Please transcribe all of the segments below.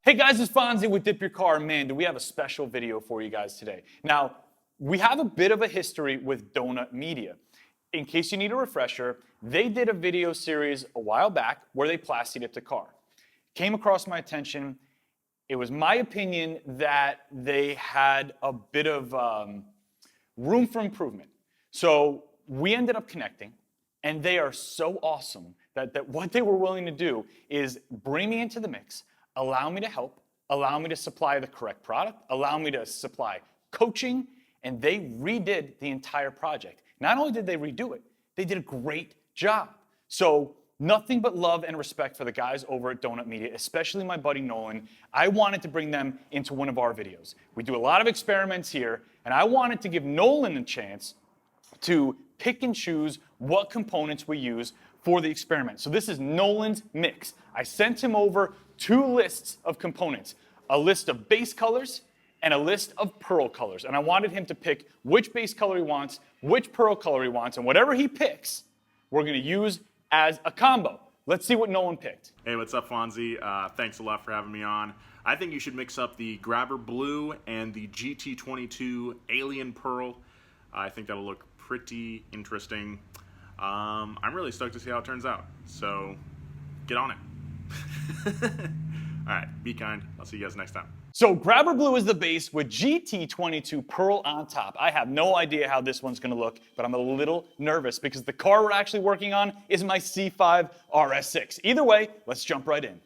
Hey guys, it's Fonzie with Dip Your Car. Man, do we have a special video for you guys today. Now, we have a bit of a history with Donut Media. In case you need a refresher, they did a video series a while back where they plasti dipped a car. Came across my attention. It was my opinion that they had a bit of room for improvement. So we ended up connecting, and they are so awesome that what they were willing to do is bring me into the mix, allow me to help, allow me to supply the correct product, allow me to supply coaching, and they redid the entire project. Not only did they redo it, they did a great job. So nothing but love and respect for the guys over at Donut Media, especially my buddy Nolan. I wanted to bring them into one of our videos. We do a lot of experiments here, and I wanted to give Nolan a chance to pick and choose what components we use for the experiment. So this is Nolan's mix. I sent him over 2 lists of components, a list of base colors and a list of pearl colors. And I wanted him to pick which base color he wants, which pearl color he wants, and whatever he picks, we're gonna use as a combo. Let's see what Nolan picked. Hey, what's up, Fonzie? Thanks a lot for having me on. I think you should mix up the Grabber Blue and the GT22 Alien Pearl. I think that'll look pretty interesting. I'm really stoked to see how it turns out. So get on it. All right, be kind. I'll see you guys next time. So Grabber Blue is the base with GT22 Pearl on top. I have no idea how this one's gonna look, but I'm a little nervous because the car we're actually working on is my C5 RS6. Either way, let's jump right in.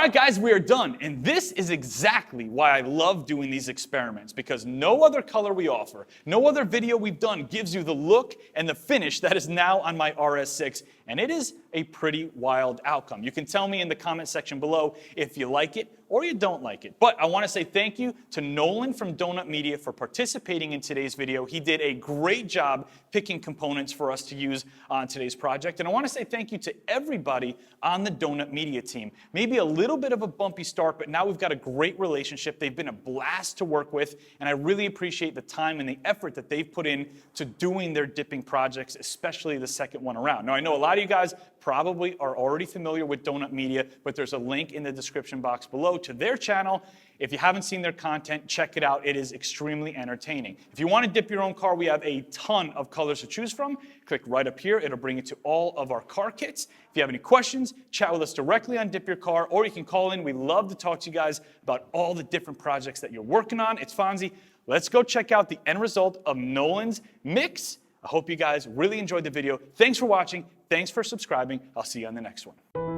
right, guys, we are done. And this is exactly why I love doing these experiments, because no other color we offer, no other video we've done gives you the look and the finish that is now on my RS6. And it is a pretty wild outcome. You can tell me in the comment section below if you like it or you don't like it. But I want to say thank you to Nolan from Donut Media for participating in today's video. He did a great job picking components for us to use on today's project. And I want to say thank you to everybody on the Donut Media team. Maybe a little bit of a bumpy start, but now we've got a great relationship. They've been a blast to work with, and I really appreciate the time and the effort that they've put in to doing their dipping projects, especially the second one around. Now, I know a lot of you guys probably are already familiar with Donut Media, but there's a link in the description box below to their channel. If you haven't seen their content, check it out. It is extremely entertaining. If you want to dip your own car, we have a ton of colors to choose from. Click right up here. It'll bring you to all of our car kits. If you have any questions, chat with us directly on Dip Your Car, or you can call in. We love to talk to you guys about all the different projects that you're working on. It's Fonzie. Let's go check out the end result of Nolan's mix. I hope you guys really enjoyed the video. Thanks for watching. Thanks for subscribing. I'll see you on the next one.